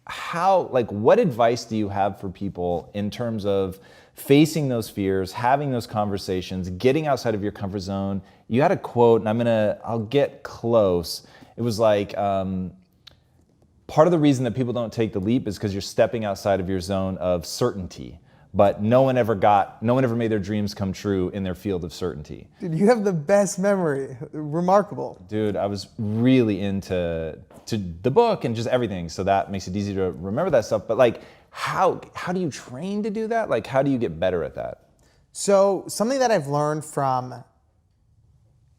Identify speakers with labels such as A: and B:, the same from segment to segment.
A: what advice do you have for people in terms of facing those fears, having those conversations, getting outside of your comfort zone? You had a quote, and I'll get close. It was like, part of the reason that people don't take the leap is because you're stepping outside of your zone of certainty. But no one ever made their dreams come true in their field of certainty.
B: Dude, you have the best memory. Remarkable.
A: Dude, I was really into the book and just everything, so that makes it easy to remember that stuff. But like, how do you train to do that? Like, how do you get better at that?
B: So something that I've learned from,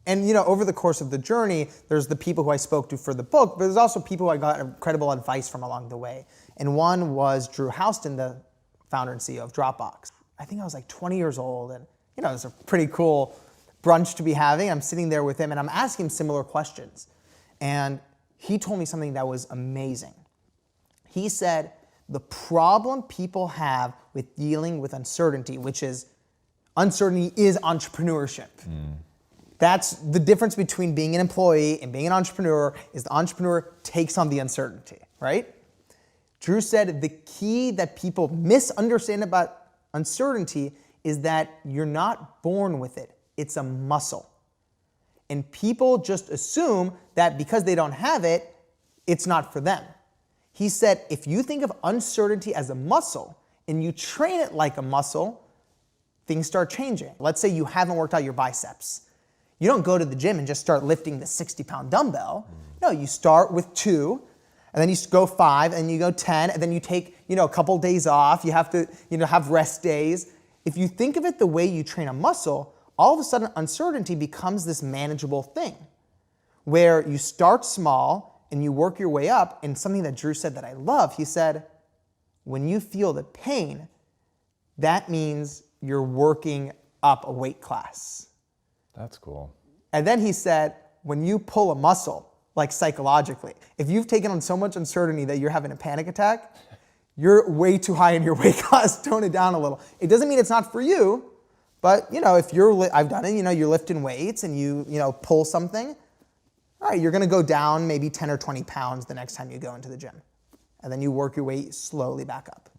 B: and over the course of the journey, there's the people who I spoke to for the book, but there's also people who I got incredible advice from along the way. And one was Drew Houston, the founder and CEO of Dropbox. I think I was like 20 years old, and it was a pretty cool brunch to be having. I'm sitting there with him and I'm asking him similar questions. And he told me something that was amazing. He said, the problem people have with dealing with uncertainty, which is uncertainty is entrepreneurship. That's the difference between being an employee and being an entrepreneur, is the entrepreneur takes on the uncertainty, right? Drew said the key that people misunderstand about uncertainty is that you're not born with it. It's a muscle. And people just assume that because they don't have it, it's not for them. He said, if you think of uncertainty as a muscle and you train it like a muscle, things start changing. Let's say you haven't worked out your biceps. You don't go to the gym and just start lifting the 60-pound dumbbell. No, you start with 2, and then you go 5, and you go 10, and then you take, a couple days off. You have to, have rest days. If you think of it the way you train a muscle, all of a sudden uncertainty becomes this manageable thing where you start small and you work your way up. And something that Drew said that I love, he said, when you feel the pain, that means you're working up a weight class.
A: That's cool.
B: And then he said, when you pull a muscle, like psychologically, if you've taken on so much uncertainty that you're having a panic attack, you're way too high in your weight class, tone it down a little. It doesn't mean it's not for you, but if I've done it, you're lifting weights and you pull something, all right, you're gonna go down maybe 10 or 20 pounds the next time you go into the gym. And then you work your way slowly back up.